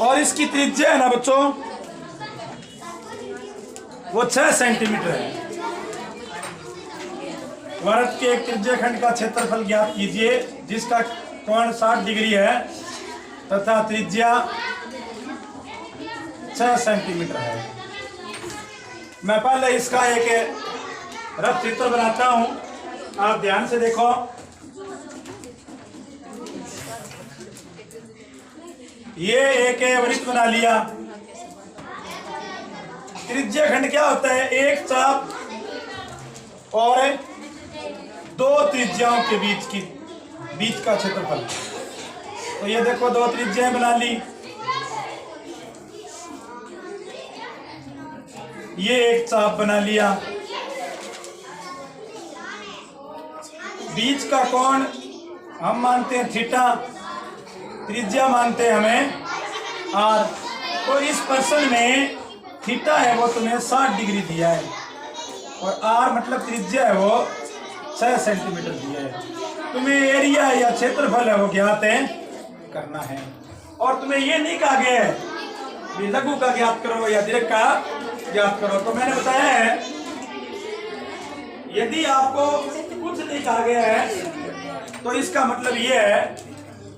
और इसकी त्रिज्या है ना बच्चों, वो 6 सेंटीमीटर है। वृत्त के एक त्रिज्य खंड का क्षेत्रफल ज्ञात कीजिए जिसका कोण 60 डिग्री है तथा त्रिज्या 6 सेंटीमीटर है। मैं पहले इसका एक रफ चित्र बनाता हूं, आप ध्यान से देखो। ये एक वृत्त बना लिया। त्रिज्य खंड क्या होता है? एक चाप और 2 त्रिज्याओं के बीच का क्षेत्रफल। तो ये देखो 2 त्रिज्याएं बना ली। ये एक चाप बना लिया। बीच का कोण हम मानते हैं थीटा, त्रिज्या मानते हैं हमें आर। तो इस प्रश्न में थीटा है वो तुम्हें 60 डिग्री दिया है और आर मतलब त्रिज्या है वो 6 सेंटीमीटर दिया है। तुम्हें एरिया या क्षेत्रफल है वो ज्ञात है करना है। और तुम्हें ये नहीं कहा गया है लघु का ज्ञात करो या दीर्घ का ज्ञात करो। तो मैंने बताया है यदि आपको कुछ नहीं कहा गया है तो इसका मतलब ये है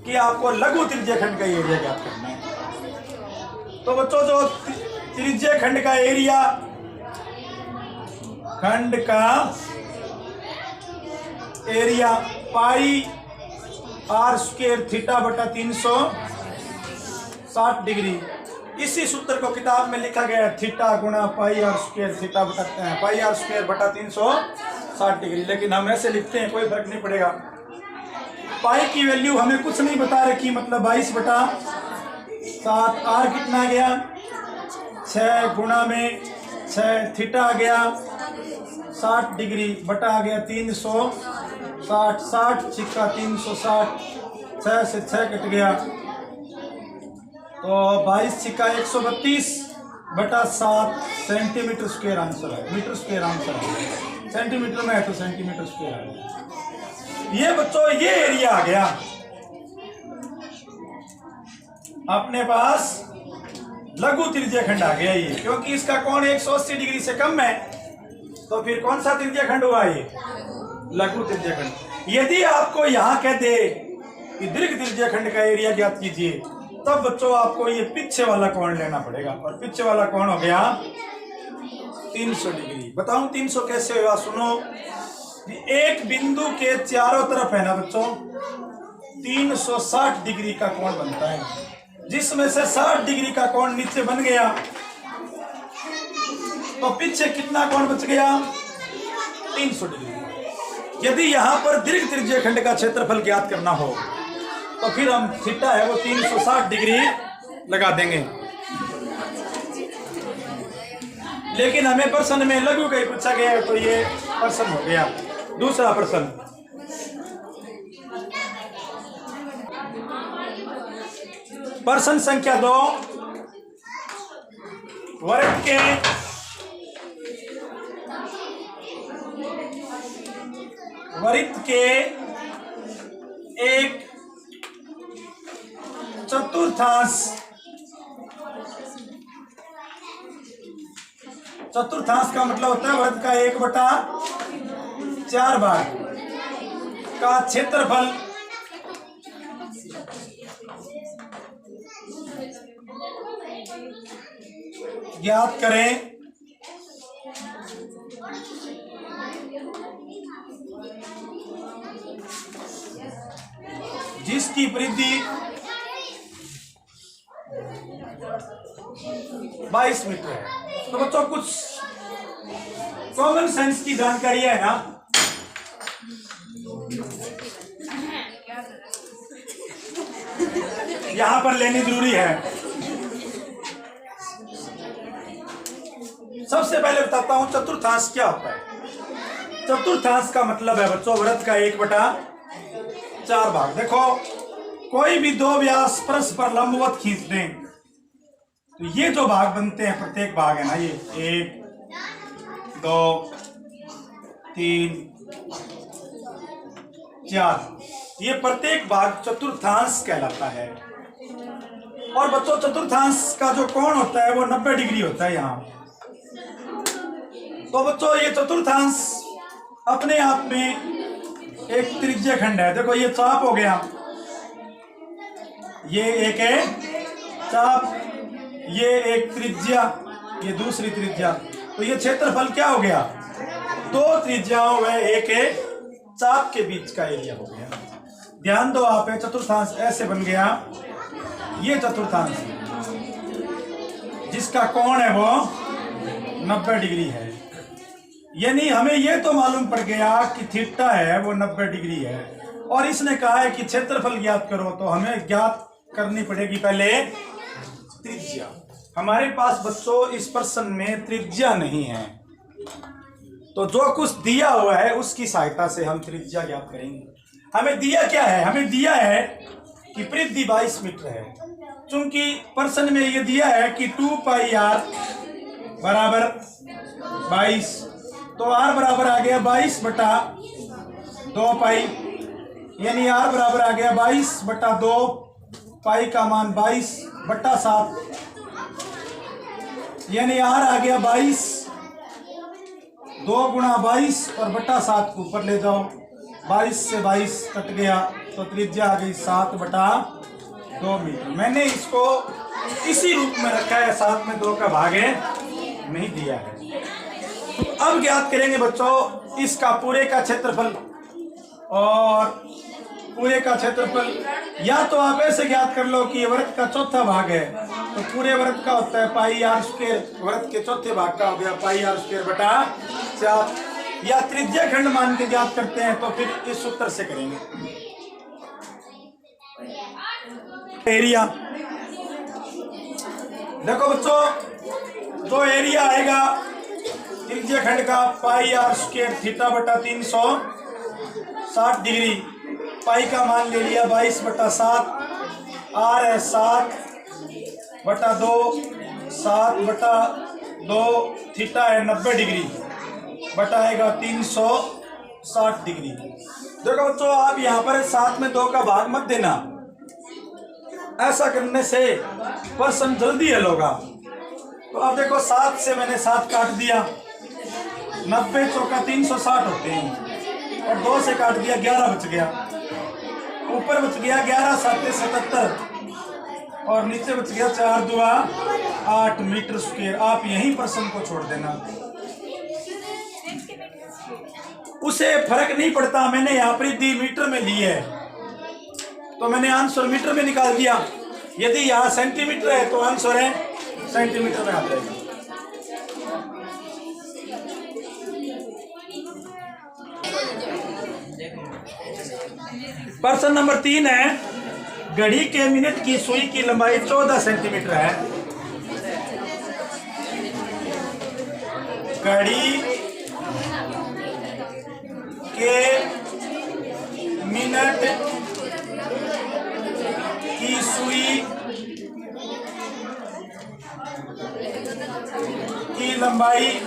कि आपको लघु त्रिज्य खंड का एरिया ज्ञात करना है। तो बच्चों जो त्रिज्य खंड का area, pi r square theta बटा 360 डिग्री। इसी सूत्र को किताब में लिखा गया है थीटा गुणा पाई आर स्क्वायर थीटा बटा पाई आर स्क्वायर बटा 360 डिग्री। लेकिन हम ऐसे लिखते हैं, कोई फर्क नहीं पड़ेगा। पाई की वैल्यू हमें कुछ नहीं बता रखी, मतलब 22 बटा 7। आर कितना गया? 6 गुणा में 6 थीटा आ गया 60 डिग्री बटा आ गया 360। 60 छिक्का 360, 6 से 6 कट गया तो 22 छिक्का 132 बटा 7 सेंटीमीटर स्क्वायर आंसर है। मीटर स्क्वायर आंसर है, सेंटीमीटर में है तो सेंटीमीटर स्क्वायर है। ये बच्चों ये एरिया आ गया अपने पास। लघु त्रिज्य खंड आ गया ये, क्योंकि इसका कोण 180 डिग्री से कम है। तो फिर कौन सा त्रिज्य खंड हुआ ये? लघु त्रिज्य खंड। यदि आपको यहां कह दे कि दीर्घ त्रिज्य खंड का एरिया ज्ञात कीजिए, तब बच्चों आपको ये पीछे वाला कोण लेना पड़ेगा। और पीछे वाला कोण हो गया 300 डिग्री। बताऊं 300 कैसे हुआ? सुनो, एक बिंदु के चारों तरफ है ना बच्चों 360 डिग्री का कोण बनता है, जिसमें से 60 डिग्री का कोण नीचे बन गया तो पीछे कितना कोण बच गया? 300 डिग्री। यदि यहां पर दीर्घ त्रिज्य खंड का क्षेत्रफल ज्ञात करना हो तो फिर हम थीटा है वो 360 डिग्री लगा देंगे। लेकिन हमें प्रश्न में लघु का ही पूछा गया है तो ये प्रश्न हो गया। दूसरा प्रश्न, प्रश्न संख्या 2। वृत्त के एक चतुर्थांश का मतलब होता है वृत्त का 1/4 भाग का क्षेत्रफल ज्ञात करें। जिसकी परिधि 22 मीटर है। तो बच्चों कुछ कॉमन सेंस की जानकारी है ना, यहां पर लेनी जरूरी है। सबसे पहले बताता हूं चतुर्थांश क्या होता है। चतुर्थांश का मतलब है बच्चों वृत्त का 1/4 भाग। देखो कोई भी 2 व्यास परस्पर लंबवत खींच दें तो ये जो भाग बनते हैं, प्रत्येक भाग है ना, ये 1 2 3 4, ये प्रत्येक भाग चतुर्थांश कहलाता है। और बच्चों चतुर्थांश का जो कोण होता है वो 90 डिग्री होता है यहाँ। तो बच्चों ये चतुर्थांश अपने आप में एक त्रिज्या खंड है। देखो ये चाप हो गया, ये एक है चाप, ये एक त्रिज्या, ये दूसरी त्रिज्या। तो ये क्षेत्रफल क्या हो गया, दो त्रिज्याओं व एक चाप के बीच का एरिया हो गया। ध्यान दो आप, चतुर्थांश ऐसे बन गया। ये चतुर्थांश जिसका कोण है वो 90 डिग्री है। यानी हमें ये तो मालूम पड़ गया कि थीटा है वो 90 डिग्री है, और इसने कहा है कि क्षेत्रफल ज्ञात करो, तो हमें ज्ञात करनी पड़ेगी पहले त्रिज्या। हमारे पास बच्चों इस प्रश्न में त्रिज्या नहीं है, तो जो कुछ दिया हुआ है उसकी सहायता से हम त्रिज्या ज्ञात करेंगे। हमें दिया क्या है, हमें दिया है कि परिधि 22 मीटर है। चूंकि प्रश्न में ये दिया है कि 2 पाई r बराबर 22, तो r बराबर आ गया 22 बटा 2 पाई, यानी r बराबर आ गया 22 बटा 2, पाई का मान 22 बटा 7, यानी r आ गया 22, 2 गुणा 22 और बटा 7 को ऊपर ले जाओ, 22 से 22 कट गया, तो त्रिज्या आ गई 7 बटा 2 मीटर। मैंने इसको इसी रूप में रखा है, 7 में 2 का भाग है नहीं दिया है। अब ज्ञात करेंगे बच्चों इसका पूरे का क्षेत्रफल, और पूरे का क्षेत्रफल या तो आप ऐसे ज्ञात कर लो कि वृत्त का चौथा भाग है, तो पूरे वृत्त का होता है पाई r स्क्वायर, वृत्त के चौथे भाग का हो गया पाई r स्क्वायर बटा 4, या त्रिज्या खंड मान के ज्ञात करते हैं तो फिर इस सूत्र से करेंगे। एरिया देखो बच्चों, जो एरिया आएगा त्रिज्या खंड का पाई r स्क्वायर थीटा बटा 360 डिग्री, पाई का मान ले लिया 22 बटा 7, r है 7 बटा 2, 7 बटा 2, थीटा है 90 डिग्री, बटाएगा 360 डिग्री। देखो बच्चों, आप यहाँ पर 7 में 2 का भाग मत देना, ऐसा करने से प्रश्न जल्दी हल होगा। तो अब देखो 7 से मैंने 7 काट दिया, 90 चौका 360 होते हैं, और 2 से काट दिया 11 बच गया, ऊपर बच गया 11 7 77, और नीचे बच गया 4 दूआ 8 मीटर स्क्वायर। आप यहीं प्रश्न को छोड़ देना, उसे फर्क नहीं पड़ता। मैंने यहाँ पर दी मीटर में ली है, तो मैंने आंसर मीटर में निकाल दिया। यदि यहाँ सेंटीमीटर है तो आंसर है सेंटीमीटर में आ जाएगा। प्रश्न नंबर 3 है, घड़ी के मिनट की सुई की लंबाई 14 सेंटीमीटर है। घड़ी के मिनट की सुई की लंबाई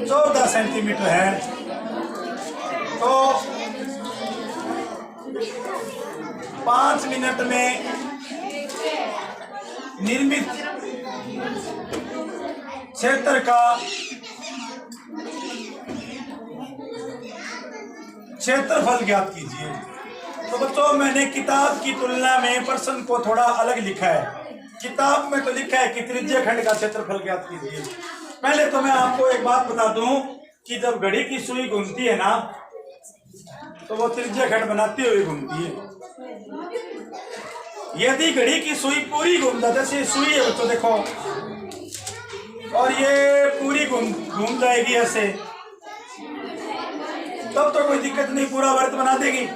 14 सेंटीमीटर है, तो 5 मिनट में निर्मित क्षेत्र का क्षेत्रफल ज्ञात कीजिए। तो बच्चों, मैंने किताब की तुलना में प्रश्न को थोड़ा अलग लिखा है। किताब में तो लिखा है कि त्रिज्या खंड का क्षेत्रफल ज्ञात कीजिए। पहले तो मैं आपको एक बात बता दूं कि जब घड़ी की सुई घूमती है ना, तो वो त्रिज्या खंड बनाते हुए घूमती है। यदि घड़ी की सुई पूरी घूमता, जैसे सुई है बच्चों देखो, और ये पूरी घूम जाएगी ऐसे, तब तो कोई दिक्कत नहीं, पूरा वर्त बना देगी।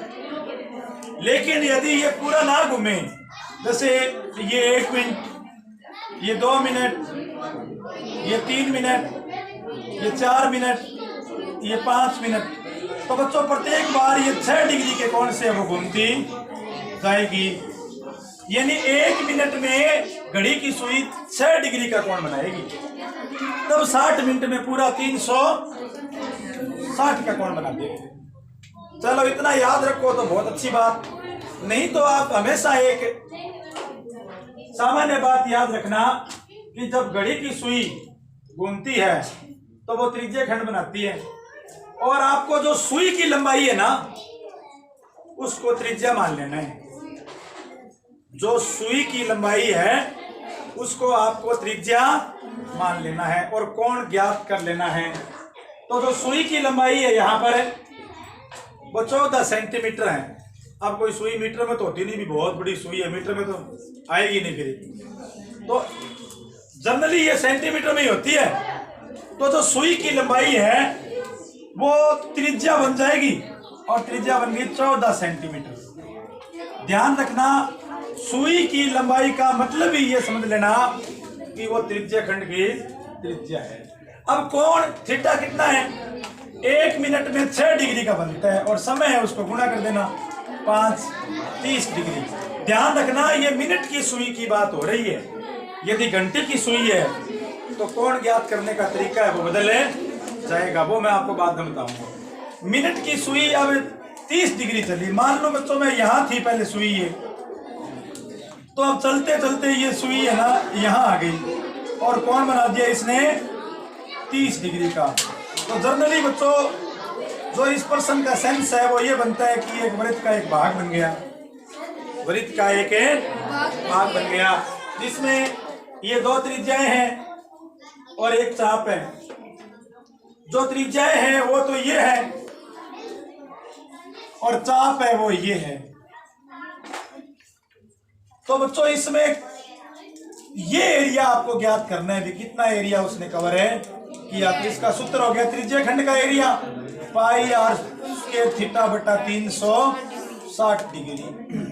लेकिन यदि ये पूरा ना घूमे, जैसे ये 1 मिनट, ये 2 मिनट, ये 3 मिनट, ये 4 मिनट, ये 5 मिनट, तो बच्चों प्रत्येक बार ये 6 डिग्री के कोण से वो घूमती जाएगी। यानी 1 मिनट में घड़ी की सुई 6 डिग्री का कोण बनाएगी, तब 60 मिनट में पूरा 360 का कोण बना देगी। चलो इतना याद रखो तो बहुत अच्छी बात। नहीं तो आप हमेशा एक सामान्य बात याद रखना कि जब घड़ी की सुई घूमती है तो वो त्रिज्य खंड बनाती है, और आपको जो सुई की लंबाई है ना उसको त्रिज्या मान लेना है। जो सुई की लंबाई है उसको आपको त्रिज्या मान लेना है और कोण ज्ञात कर लेना है। तो जो सुई की लंबाई है यहाँ पर वो 14 सेंटीमीटर है। अब कोई सुई मीटर में तो होती नहीं, भी बहुत बड़ी सुई है, मीटर में तो आएगी नहीं फिर, तो जनरली ये सेंटीमीटर में ही होती है। तो जो सुई की लंबाई है वो त्रिज्या बन जाएगी, और त्रिज्या बन गई 14 सेंटीमीटर। ध्यान रखना, सुई की लंबाई का मतलब ही ये समझ लेना कि वो त्रिज्या खंड की त्रिज्या है। अब कोण थीटा कितना है? 1 मिनट में 6 डिग्री का बनता है, और समय है उसको गुणा कर देना 5 30 डिग्री। ध्यान रखना ये मिनट की सुई की बात हो रही है। यदि घंटे की सुई है तो कोण ज्ञात करने का तरीका है वो बदल जाएगा, वो मैं आपको बाद में बताऊंगा। मिनट की सुई अब 30 डिग्री चली, मान लो बच्चों में यहाँ थी पहले सुई ये, तो अब चलते चलते ये सुई है ना यहाँ आ गई और कोण बना दिया इसने 30 डिग्री का। तो जनरली बच्चों जो इस प्रश्न का सेंस है वो ये बनता है कि एक वृत्त का एक भाग बन गया, वृत्त का एक भाग बन गया जिसमें ये 2 त्रिज्याएं हैं और एक चाप है। जो त्रिज्याएं हैं वो तो ये है और चाप है वो ये है। तो बच्चों इसमें ये एरिया आपको ज्ञात करना है, कितना एरिया उसने कवर है किया। तो इसका सूत्र हो गया त्रिज्य खंड का area pi r square theta बटा 360 डिग्री।